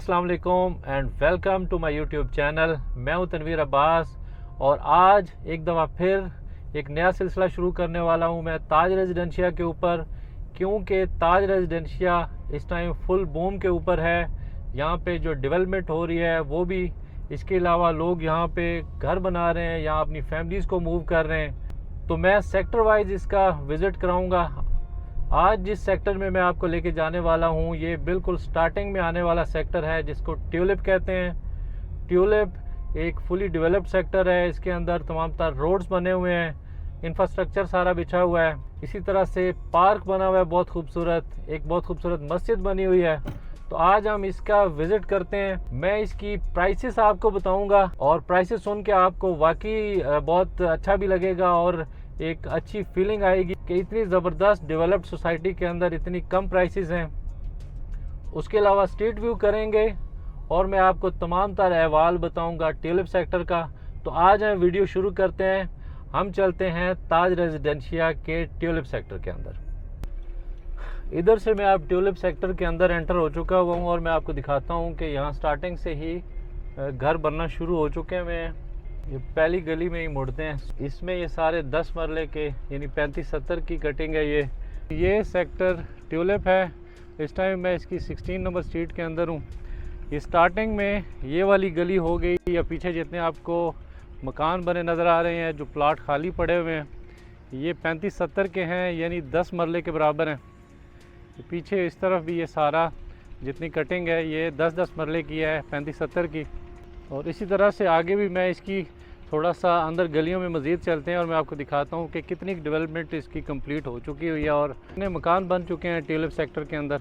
अस्सलाम वालेकुम and welcome to my YouTube channel. मैं हूं तनवीर अब्बास और आज एक दफ़ा फिर एक नया सिलसिला शुरू करने वाला हूं मैं ताज रेजिडेंशिया के ऊपर, क्योंकि ताज रेजिडेंशिया इस टाइम फुल बूम के ऊपर है। यहाँ पे जो डेवलपमेंट हो रही है वो भी, इसके अलावा लोग यहाँ पे घर बना रहे हैं, यहाँ अपनी फैमिलीज़ को मूव कर रहे हैं। तो मैं सेक्टर वाइज इसका विज़िट कराऊँगा। आज जिस सेक्टर में मैं आपको लेके जाने वाला हूँ ये बिल्कुल स्टार्टिंग में आने वाला सेक्टर है जिसको ट्यूलिप कहते हैं। ट्यूलिप एक फुली डेवलप्ड सेक्टर है, इसके अंदर तमाम तर रोड्स बने हुए हैं, इंफ्रास्ट्रक्चर सारा बिछा हुआ है। इसी तरह से पार्क बना हुआ है बहुत खूबसूरत, एक बहुत खूबसूरत मस्जिद बनी हुई है। तो आज हम इसका विज़िट करते हैं। मैं इसकी प्राइसेस आपको बताऊंगा और प्राइसेस सुन के आपको वाकई बहुत अच्छा भी लगेगा और एक अच्छी फीलिंग आएगी कि इतनी ज़बरदस्त डेवलप्ड सोसाइटी के अंदर इतनी कम प्राइसेस हैं। उसके अलावा स्ट्रीट व्यू करेंगे और मैं आपको तमाम तर अहवाल बताऊंगा ट्यूलिप सेक्टर का। तो आज हम वीडियो शुरू करते हैं। हम चलते हैं ताज रेजिडेंशिया के ट्यूलिप सेक्टर के अंदर। इधर से मैं अब ट्यूलिप सेक्टर के अंदर एंटर हो चुका हुआ हूँ और मैं आपको दिखाता हूँ कि यहाँ स्टार्टिंग से ही घर बनना शुरू हो चुके हैं। ये पहली गली में ही मुड़ते हैं। इसमें ये सारे 10 मरले के यानी 35-70 की कटिंग है। ये सेक्टर ट्यूलिप है। इस टाइम मैं इसकी 16 नंबर स्ट्रीट के अंदर हूँ। ये स्टार्टिंग में ये वाली गली हो गई, या पीछे जितने आपको मकान बने नज़र आ रहे हैं, जो प्लाट खाली पड़े हुए हैं, ये 35-70 के हैं, यानी 10 मरले के बराबर हैं। पीछे इस तरफ भी ये सारा जितनी कटिंग है ये 10-10 मरले की है, 35-70 की। और इसी तरह से आगे भी मैं इसकी थोड़ा सा अंदर गलियों में मज़ीद चलते हैं और मैं आपको दिखाता हूँ कि कितनी डेवलपमेंट इसकी कंप्लीट हो चुकी हुई है और कितने मकान बन चुके हैं ट्यूलिप सेक्टर के अंदर।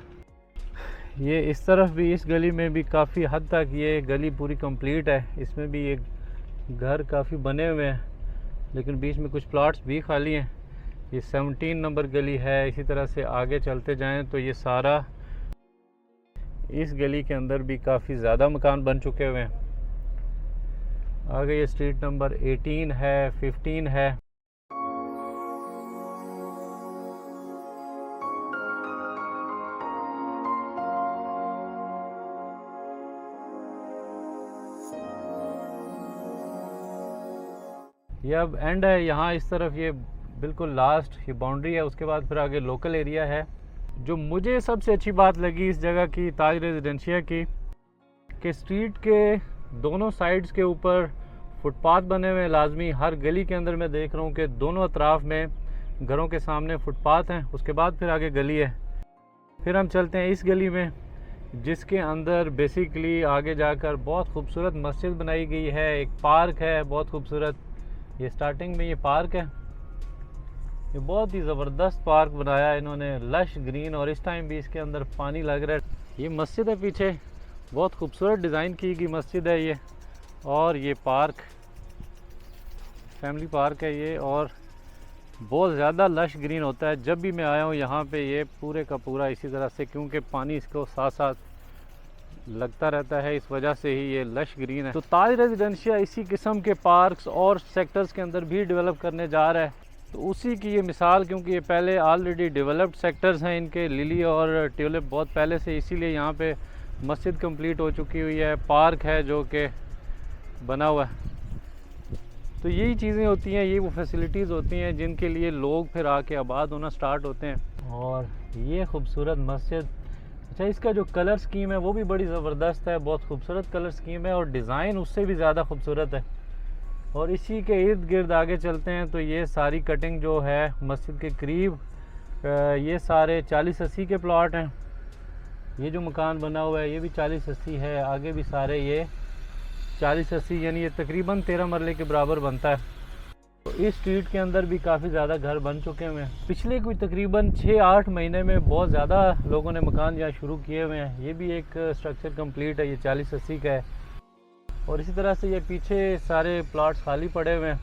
ये इस तरफ भी, इस गली में भी काफ़ी हद तक ये गली पूरी कंप्लीट है। इसमें भी ये घर काफ़ी बने हुए हैं, लेकिन बीच में कुछ प्लाट्स भी खाली हैं। ये 17 नंबर गली है। इसी तरह से आगे चलते जाएँ तो ये सारा, इस गली के अंदर भी काफ़ी ज़्यादा मकान बन चुके हुए हैं। आगे ये स्ट्रीट नंबर 18 है, 15 है। ये अब एंड है यहाँ। इस तरफ ये बिल्कुल लास्ट ये बाउंड्री है, उसके बाद फिर आगे लोकल एरिया है। जो मुझे सबसे अच्छी बात लगी इस जगह की, ताज रेजिडेंशिया की, कि स्ट्रीट के दोनों साइड्स के ऊपर फुटपाथ बने हुए हैं लाजमी। हर गली के अंदर मैं देख रहा हूँ कि दोनों अतराफ में घरों के सामने फुटपाथ हैं। उसके बाद फिर आगे गली है। फिर हम चलते हैं इस गली में, जिसके अंदर बेसिकली आगे जाकर बहुत खूबसूरत मस्जिद बनाई गई है, एक पार्क है बहुत खूबसूरत। ये स्टार्टिंग में ये पार्क है, ये बहुत ही ज़बरदस्त पार्क बनाया है इन्होंने, लश ग्रीन, और इस टाइम भी इसके अंदर पानी लग रहा है। ये मस्जिद है पीछे, बहुत खूबसूरत डिज़ाइन की गई मस्जिद है ये। और ये पार्क फैमिली पार्क है ये, और बहुत ज़्यादा लश ग्रीन होता है। जब भी मैं आया हूँ यहाँ पे ये पूरे का पूरा इसी तरह से, क्योंकि पानी इसको साथ साथ लगता रहता है, इस वजह से ही ये लश ग्रीन है। तो ताज रेजिडेंशिया इसी किस्म के पार्क्स और सेक्टर्स के अंदर भी डेवलप करने जा रहा है। तो उसी की ये मिसाल, क्योंकि ये पहले ऑलरेडी डेवलप्ड सेक्टर्स हैं इनके, लिली और ट्यूलिप बहुत पहले से, इसीलिए यहाँ पे मस्जिद कंप्लीट हो चुकी हुई है, पार्क है जो कि बना हुआ है। तो यही चीज़ें होती हैं, ये वो फैसिलिटीज़ होती हैं जिनके लिए लोग फिर आके आबाद होना स्टार्ट होते हैं। और ये खूबसूरत मस्जिद, अच्छा इसका जो कलर स्कीम है वो भी बड़ी ज़बरदस्त है, बहुत खूबसूरत कलर स्कीम है और डिज़ाइन उससे भी ज़्यादा खूबसूरत है। और इसी के इर्द गिर्द आगे चलते हैं तो ये सारी कटिंग जो है मस्जिद के करीब, ये सारे 40-80 के प्लॉट हैं। ये जो मकान बना हुआ है ये भी 40-80 है, आगे भी सारे ये 40-80, यानी ये तकरीबन 13 मरले के बराबर बनता है। तो इस स्ट्रीट के अंदर भी काफ़ी ज़्यादा घर बन चुके हुए हैं। पिछले कोई तकरीबन 6-8 महीने में बहुत ज़्यादा लोगों ने मकान यहाँ शुरू किए हुए हैं। ये भी एक स्ट्रक्चर कंप्लीट है, ये 40-80 का है। और इसी तरह से ये पीछे सारे प्लॉट्स खाली पड़े हुए हैं।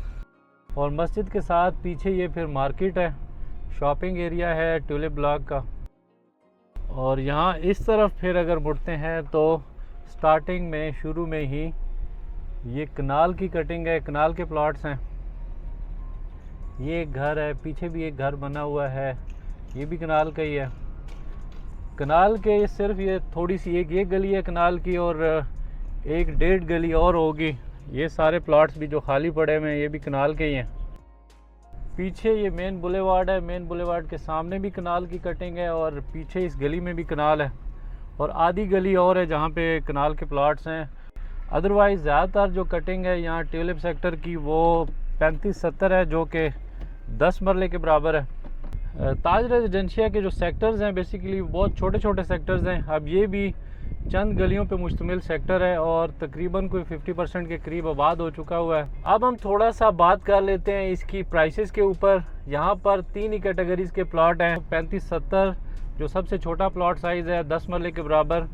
और मस्जिद के साथ पीछे ये फिर मार्केट है, शॉपिंग एरिया है ट्यूलिप ब्लॉक का। और यहाँ इस तरफ फिर अगर मुड़ते हैं तो स्टार्टिंग में, शुरू में ही ये कनाल की कटिंग है, कनाल के प्लॉट्स हैं। ये एक घर है, पीछे भी एक घर बना हुआ है, ये भी कनाल का ही है। कनाल के सिर्फ ये थोड़ी सी एक ये गली है कनाल की, और एक डेढ़ गली और होगी। ये सारे प्लॉट्स भी जो खाली पड़े हुए हैं ये भी कनाल के ही हैं। पीछे ये मेन बुलेवार्ड है, मेन बुलेवार्ड के सामने भी कनाल की कटिंग है, और पीछे इस गली में भी कनाल है, और आधी गली और है जहाँ पे कनाल के प्लॉट्स हैं। अदरवाइज़ ज़्यादातर जो कटिंग है यहाँ ट्यूलिप सेक्टर की वो 35-70 है, जो कि 10 मरले के बराबर है। ताज रेजिडेंशिया के जो सेक्टर्स हैं बेसिकली बहुत छोटे छोटे सेक्टर्स हैं। अब ये भी चंद गलियों पे मुश्तमिल सेक्टर है और तकरीबन कोई 50% के करीब आबाद हो चुका हुआ है। अब हम थोड़ा सा बात कर लेते हैं इसकी प्राइसेस के ऊपर। यहाँ पर 3 ही कैटेगरीज के प्लॉट हैं। 35-70 जो सबसे छोटा प्लॉट साइज़ है 10 मरले के बराबर,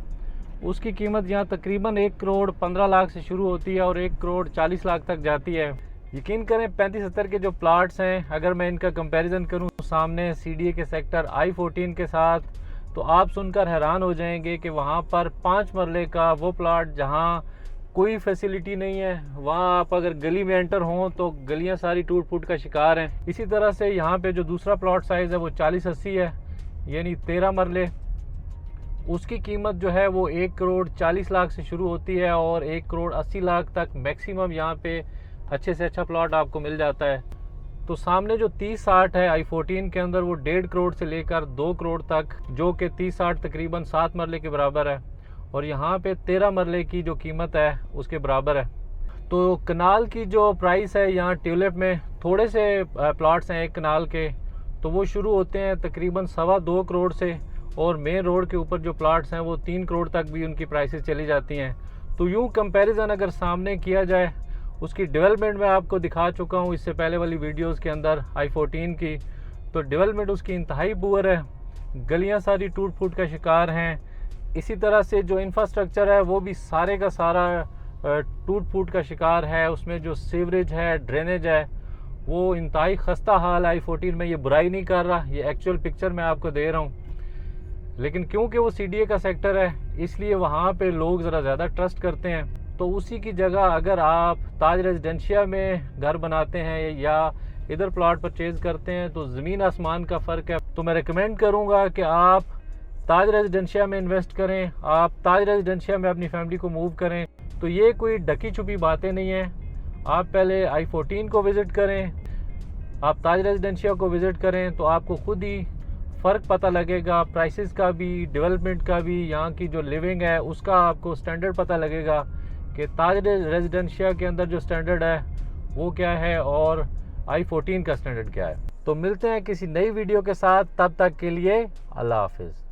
उसकी कीमत यहाँ तकरीबन 1 करोड़ 15 लाख से शुरू होती है और 1 करोड़ 40 लाख तक जाती है। यकीन करें 35-70 के जो प्लाट्स हैं, अगर मैं इनका कंपैरिजन करूं सामने CDA के सेक्टर I-14 के साथ, तो आप सुनकर हैरान हो जाएंगे कि वहां पर 5 मरले का वो प्लाट जहां कोई फैसिलिटी नहीं है, वहां आप अगर गली में एंटर हों तो गलियां सारी टूट फूट का शिकार हैं। इसी तरह से यहाँ पे जो दूसरा प्लाट साइज़ है वो 40-80 है, यानी 13 मरले। उसकी कीमत जो है वो 1 करोड़ 40 लाख से शुरू होती है और 1 करोड़ 80 लाख तक मैक्सिमम यहाँ पे अच्छे से अच्छा प्लॉट आपको मिल जाता है। तो सामने जो 30-60 है I-14 के अंदर वो 1.5 करोड़ से लेकर 2 करोड़ तक, जो कि 30-60 तकरीबन 7 मरले के बराबर है, और यहाँ पे 13 मरले की जो कीमत है उसके बराबर है। तो कनाल की जो प्राइस है यहाँ ट्यूलिप में, थोड़े से प्लॉट्स हैं एक कनाल के, तो वो शुरू होते हैं तकरीबन 2.25 करोड़ से, और मेन रोड के ऊपर जो प्लॉट्स हैं वो 3 करोड़ तक भी उनकी प्राइसेस चली जाती हैं। तो यूँ कंपैरिजन अगर सामने किया जाए, उसकी डेवलपमेंट मैं आपको दिखा चुका हूँ इससे पहले वाली वीडियोस के अंदर I-14 की, तो डेवलपमेंट उसकी इंतहाई पुअर है, गलियाँ सारी टूट फूट का शिकार हैं। इसी तरह से जो इंफ्रास्ट्रक्चर है वो भी सारे का सारा टूट फूट का शिकार है। उसमें जो सीवरेज है, ड्रेनेज है, वो इंतहाई खस्ता हाल है I-14 में। ये बुराई नहीं कर रहा, ये एक्चुअल पिक्चर मैं आपको दे रहा हूँ। लेकिन क्योंकि वो CDA का सेक्टर है इसलिए वहाँ पे लोग ज़रा ज़्यादा ट्रस्ट करते हैं। तो उसी की जगह अगर आप ताज रेजिडेंशिया में घर बनाते हैं या इधर प्लॉट परचेज़ करते हैं तो ज़मीन आसमान का फ़र्क है। तो मैं रिकमेंड करूँगा कि आप ताज रेजिडेंशिया में इन्वेस्ट करें, आप ताज रेजिडेंशिया में अपनी फैमिली को मूव करें। तो ये कोई ढकी छुपी बातें नहीं हैं। आप पहले I-14 को विज़िट करें, आप ताज रेजिडेंशिया को विज़िट करें, तो आपको खुद ही फ़र्क पता लगेगा, प्राइसेस का भी, डेवलपमेंट का भी, यहाँ की जो लिविंग है उसका आपको स्टैंडर्ड पता लगेगा कि ताज रेजिडेंशिया के अंदर जो स्टैंडर्ड है वो क्या है और I-14 का स्टैंडर्ड क्या है। तो मिलते हैं किसी नई वीडियो के साथ, तब तक के लिए अल्लाह हाफिज़।